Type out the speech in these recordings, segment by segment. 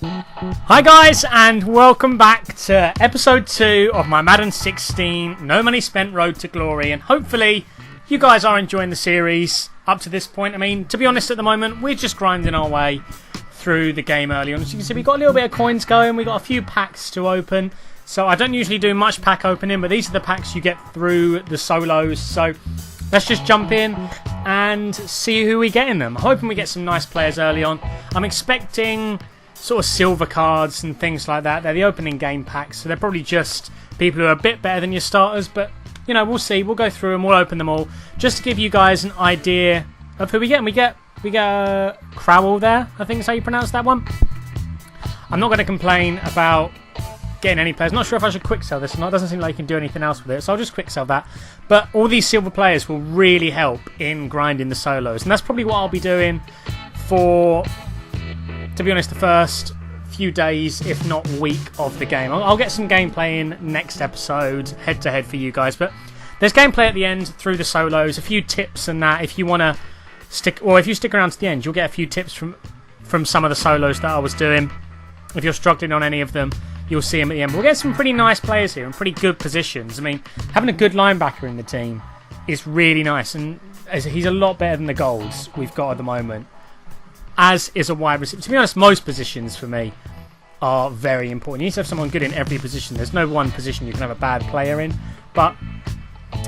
Hi guys, and welcome back to episode 2 of my Madden 16 No Money Spent Road to Glory, and hopefully you guys are enjoying the series up to this point. I mean, to be honest, at the moment we're just grinding our way through the game early on. As you can see, we've got a little bit of coins going, we've got a few packs to open, so I don't usually do much pack opening, but these are the packs you get through the solos, so let's just jump in and see who we get in them. I'm hoping we get some nice players early on. I'm expecting sort of silver cards and things like that. They're the opening game packs, so they're probably just people who are a bit better than your starters, but you know, we'll see. We'll go through them, we'll open them all, just to give you guys an idea of who we get. And we get Crowell there, I think is how you pronounce that one. I'm not going to complain about getting any players. Not sure if I should quick sell this or not. It doesn't seem like you can do anything else with it, so I'll just quick sell that. But all these silver players will really help in grinding the solos, and that's probably what I'll be doing for, to be honest, the first few days, if not week of the game. I'll get some gameplay in next episode, head to head for you guys, but there's gameplay at the end through the solos, a few tips and that. If you want to stick, or if you stick around to the end, you'll get a few tips from some of the solos that I was doing. If you're struggling on any of them, you'll see them at the end. We'll get some pretty nice players here in pretty good positions. I mean, having a good linebacker in the team is really nice, and he's a lot better than the golds we've got at the moment, as is a wide receiver. To be honest, most positions for me are very important. You need to have someone good in every position. There's no one position you can have a bad player in. But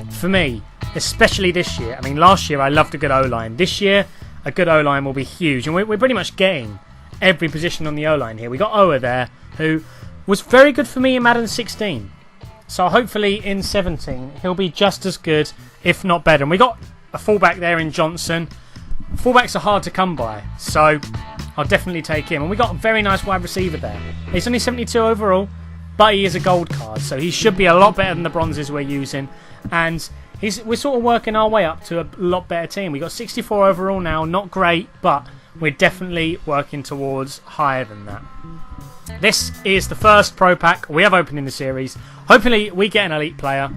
for me, especially this year, I mean, last year I loved a good O-line. This year, a good O-line will be huge. And we're pretty much getting every position on the O-line here. We got Owa there, who was very good for me in Madden 16. So hopefully in 17, he'll be just as good, if not better. And we got a fullback there in Johnson. Fullbacks are hard to come by, so I'll definitely take him. And we got a very nice wide receiver there. He's only 72 overall, but he is a gold card, so he should be a lot better than the bronzes we're using. And we're sort of working our way up to a lot better team. We got 64 overall now, not great, but we're definitely working towards higher than that. This is the first pro pack we have opened in the series. Hopefully we get an elite player.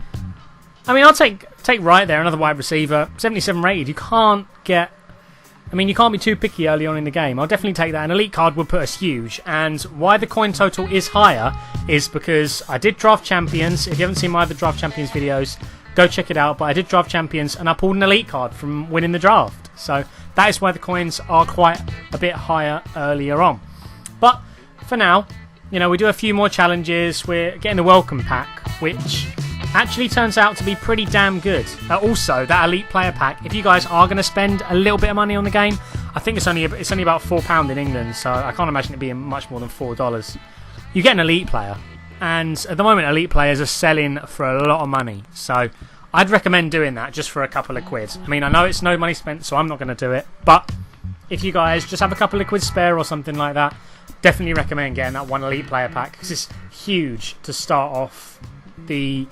I mean, I'll take right there, another wide receiver, 77 rated. You can't be too picky early on in the game. I'll definitely take that. An elite card would put us huge. And why the coin total is higher is because I did draft champions. If you haven't seen my other draft champions videos, go check it out. But I did draft champions and I pulled an elite card from winning the draft. So that is why the coins are quite a bit higher earlier on. But for now, you know, we do a few more challenges. We're getting the welcome pack, which actually turns out to be pretty damn good. Also, that elite player pack, if you guys are going to spend a little bit of money on the game, I think it's only about £4 in England, so I can't imagine it being much more than $4. You get an elite player, and at the moment elite players are selling for a lot of money, so I'd recommend doing that just for a couple of quid. I mean, I know it's no money spent, so I'm not going to do it, but if you guys just have a couple of quid spare or something like that, definitely recommend getting that one elite player pack, because it's huge to start off the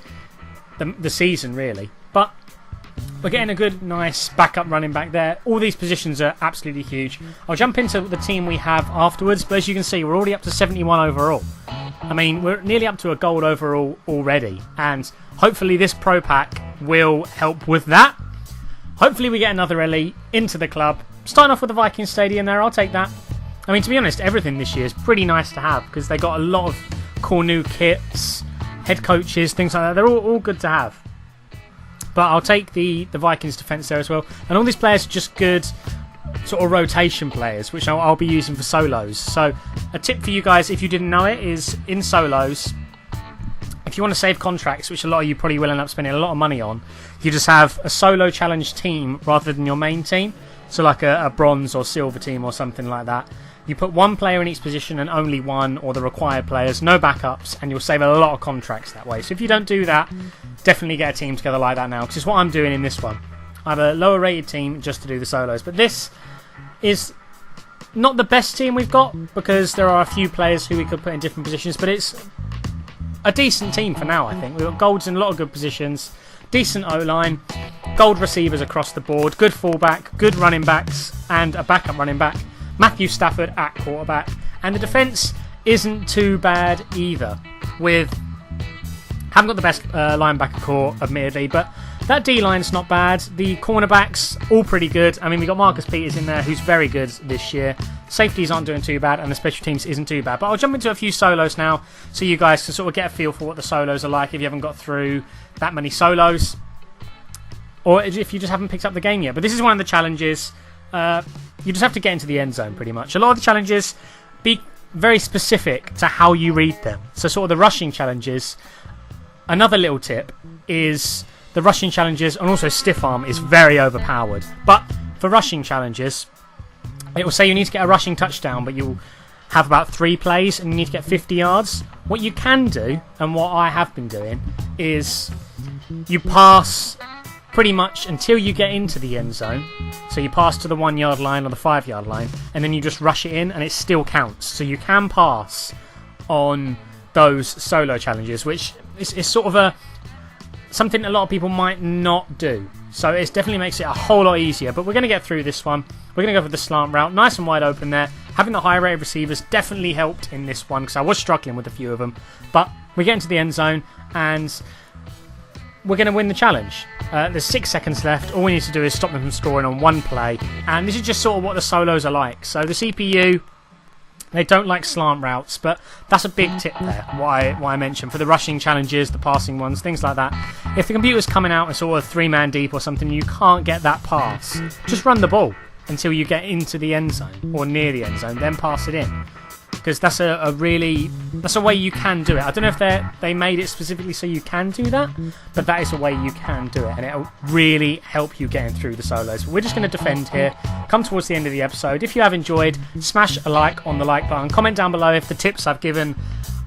season, really. But we're getting a good, nice backup running back there. All these positions are absolutely huge. I'll jump into the team we have afterwards, but as you can see, we're already up to 71 overall. I mean, we're nearly up to a gold overall already, and hopefully this pro pack will help with that. Hopefully we get another elite into the club. Starting off with the Viking Stadium there, I'll take that. I mean, to be honest, everything this year is pretty nice to have, because they got a lot of cool new kits, head coaches, things like that. They're all good to have. But I'll take the Vikings defence there as well. And all these players are just good sort of rotation players, which I'll be using for solos. So a tip for you guys, if you didn't know it, is in solos, if you want to save contracts, which a lot of you probably will end up spending a lot of money on, you just have a solo challenge team rather than your main team. So like a bronze or silver team or something like that. You put one player in each position and only one, or the required players, no backups, and you'll save a lot of contracts that way. So if you don't do that, definitely get a team together like that now, because it's what I'm doing in this one. I have a lower rated team just to do the solos, but this is not the best team we've got, because there are a few players who we could put in different positions, but it's a decent team for now, I think. We've got golds in a lot of good positions, decent O-line, gold receivers across the board, good fullback, good running backs, and a backup running back. Matthew Stafford at quarterback, and the defence isn't too bad either. Haven't got the best linebacker core, admittedly, but that D-line's not bad. The cornerbacks, all pretty good. I mean, we got Marcus Peters in there, who's very good this year. Safeties aren't doing too bad, and the special teams isn't too bad. But I'll jump into a few solos now, so you guys can sort of get a feel for what the solos are like if you haven't got through that many solos, or if you just haven't picked up the game yet. But this is one of the challenges. You just have to get into the end zone, pretty much. A lot of the challenges, be very specific to how you read them. So sort of the rushing challenges, another little tip is the rushing challenges, and also stiff arm is very overpowered. But for rushing challenges, it will say you need to get a rushing touchdown, but you'll have about 3 plays and you need to get 50 yards. What you can do, and what I have been doing, is you pass pretty much until you get into the end zone. So you pass to the 1 yard line or the 5 yard line, and then you just rush it in, and it still counts. So you can pass on those solo challenges, which is sort of something a lot of people might not do. So it definitely makes it a whole lot easier. But we're going to get through this one. We're going to go for the slant route, nice and wide open there. Having the high rate of receivers definitely helped in this one, because I was struggling with a few of them. But we get into the end zone, and we're going to win the challenge. There's 6 seconds left. All we need to do is stop them from scoring on 1 play. And this is just sort of what the solos are like. So the CPU, they don't like slant routes, but that's a big tip there, why I mentioned. For the rushing challenges, the passing ones, things like that. If the computer's coming out and sort of 3-man deep or something, you can't get that pass, just run the ball until you get into the end zone, or near the end zone, then pass it in. Because that's a way you can do it. I don't know if they made it specifically so you can do that, but that is a way you can do it, and it'll really help you getting through the solos. But we're just going to defend here, come towards the end of the episode. If you have enjoyed, smash a like on the like button. Comment down below if the tips I've given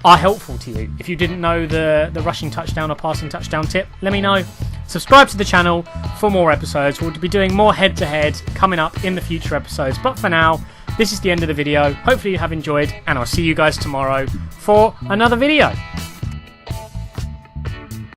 are helpful to you. If you didn't know the rushing touchdown or passing touchdown tip, let me know. Subscribe to the channel for more episodes. We'll be doing more head-to-head coming up in the future episodes. But for now, this is the end of the video. Hopefully you have enjoyed, and I'll see you guys tomorrow for another video.